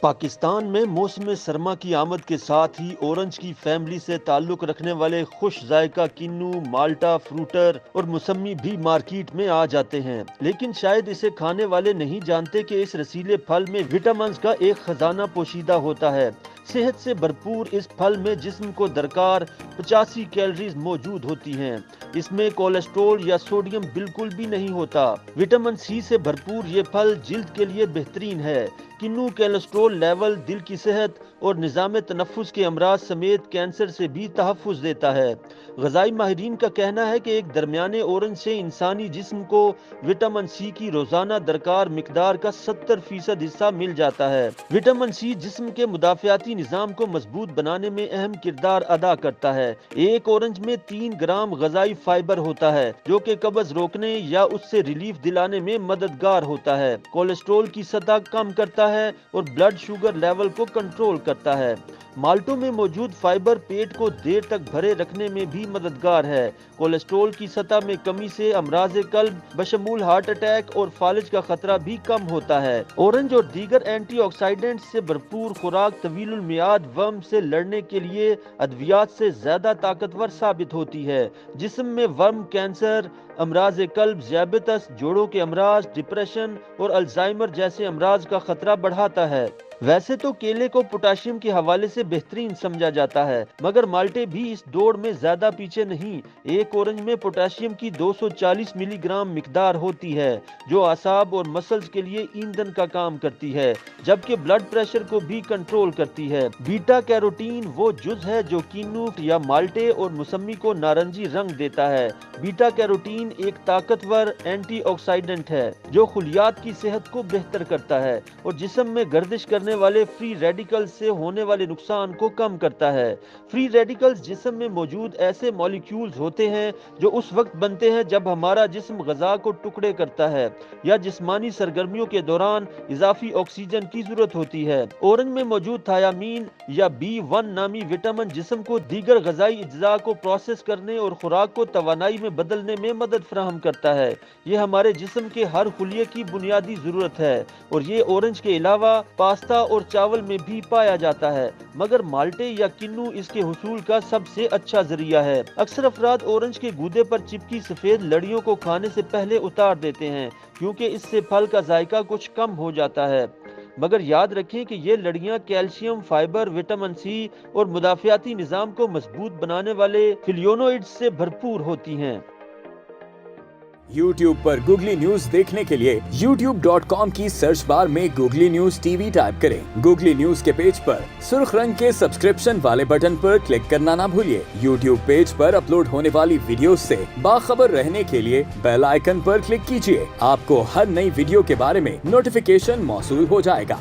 پاکستان میں موسم سرما کی آمد کے ساتھ ہی اورنج کی فیملی سے تعلق رکھنے والے خوش ذائقہ کنو، مالٹا، فروٹر اور موسمی بھی مارکیٹ میں آ جاتے ہیں، لیکن شاید اسے کھانے والے نہیں جانتے کہ اس رسیلے پھل میں وٹامنز کا ایک خزانہ پوشیدہ ہوتا ہے۔ صحت سے بھرپور اس پھل میں جسم کو درکار 85 کیلوریز موجود ہوتی ہیں۔ اس میں کولیسٹرول یا سوڈیم بالکل بھی نہیں ہوتا۔ وٹامن سی سے بھرپور یہ پھل جلد کے لیے بہترین ہے۔ کنو کولیسٹرول لیول، دل کی صحت اور نظام تنفس کے امراض سمیت کینسر سے بھی تحفظ دیتا ہے۔ غذائی ماہرین کا کہنا ہے کہ ایک درمیانے اورنج سے انسانی جسم کو وٹامن سی کی روزانہ درکار مقدار کا 70% حصہ مل جاتا ہے۔ وٹامن سی جسم کے مدافعاتی نظام کو مضبوط بنانے میں اہم کردار ادا کرتا ہے۔ ایک اورنج میں 3 گرام غذائی فائبر ہوتا ہے جو کہ قبض روکنے یا اس سے ریلیف دلانے میں مددگار ہوتا ہے، کولیسٹرول کی سطح کم کرتا ہے اور بلڈ شوگر لیول کو کنٹرول کرتا ہے۔ مالٹوں میں موجود فائبر پیٹ کو دیر تک بھرے رکھنے میں بھی مددگار ہے۔ کولیسٹرول کی سطح میں کمی سے امراض قلب بشمول ہارٹ اٹیک اور فالج کا خطرہ بھی کم ہوتا ہے۔ اورنج اور دیگر اینٹی آکسیڈنٹس سے بھرپور خوراک طویل المیعاد ورم سے لڑنے کے لیے ادویات سے زیادہ طاقتور ثابت ہوتی ہے۔ جسم میں ورم کینسر، امراض قلب، ذیابیطس، جوڑوں کے امراض، ڈپریشن اور الزائمر جیسے امراض کا خطرہ بڑھاتا ہے۔ ویسے تو کیلے کو پوٹاشیم کے حوالے سے بہترین سمجھا جاتا ہے، مگر مالٹے بھی اس دوڑ میں زیادہ پیچھے نہیں۔ ایک اورنج میں پوٹاشیم کی 240 ملی گرام مقدار ہوتی ہے جو اعصاب اور مسلز کے لیے ایندھن کا کام کرتی ہے، جبکہ بلڈ پریشر کو بھی کنٹرول کرتی ہے۔ بیٹا کیروٹین وہ جز ہے جو کینو یا مالٹے اور موسمی کو نارنجی رنگ دیتا ہے۔ بیٹا کیروٹین ایک طاقتور اینٹی آکسیڈنٹ ہے جو خلیات کی صحت کو بہتر کرتا ہے اور جسم میں گردش کرنے والے فری ریڈیکلز سے ہونے والے نقصان کو کم کرتا ہے۔ فری ریڈیکلز جسم میں موجود ایسے مالیکیولز ہوتے ہیں جو اس وقت بنتے ہیں جب ہمارا جسم غذا کو ٹکڑے کرتا ہے یا جسمانی سرگرمیوں کے دوران اضافی آکسیجن کی ضرورت ہوتی ہے۔ اورنج میں موجود تھیامین یا B1 نامی وٹامن جسم کو دیگر غذائی اجزاء کو پروسیس کرنے اور خوراک کو توانائی میں بدلنے میں مدد فراہم کرتا ہے۔ یہ ہمارے جسم کے ہر خلیے کی بنیادی ضرورت ہے اور یہ اورنج کے علاوہ پاستا اور چاول میں بھی پایا جاتا ہے، مگر مالٹے یا کنو اس کے حصول کا سب سے اچھا ذریعہ ہے۔ اکثر افراد اورنج کے گودے پر چپکی سفید لڑیوں کو کھانے سے پہلے اتار دیتے ہیں کیونکہ اس سے پھل کا ذائقہ کچھ کم ہو جاتا ہے، مگر یاد رکھیں کہ یہ لڑیاں کیلشیم، فائبر، وٹامن سی اور مدافعاتی نظام کو مضبوط بنانے والے فلیونوئڈز سے بھرپور ہوتی ہیں۔ YouTube پر گوگلی نیوز دیکھنے کے لیے youtube.com کی سرچ بار میں googly news T V type کریں۔ گوگلی نیوز کے پیج پر سرخ رنگ کے سبسکرپشن والے بٹن پر کلک کرنا نہ بھولیے۔ YouTube پیج پر اپلوڈ ہونے والی ویڈیوز سے باخبر رہنے کے لیے بیل آئیکن پر کلک کیجیے۔ آپ کو ہر نئی ویڈیو کے بارے میں نوٹیفیکیشن موصول ہو جائے گا۔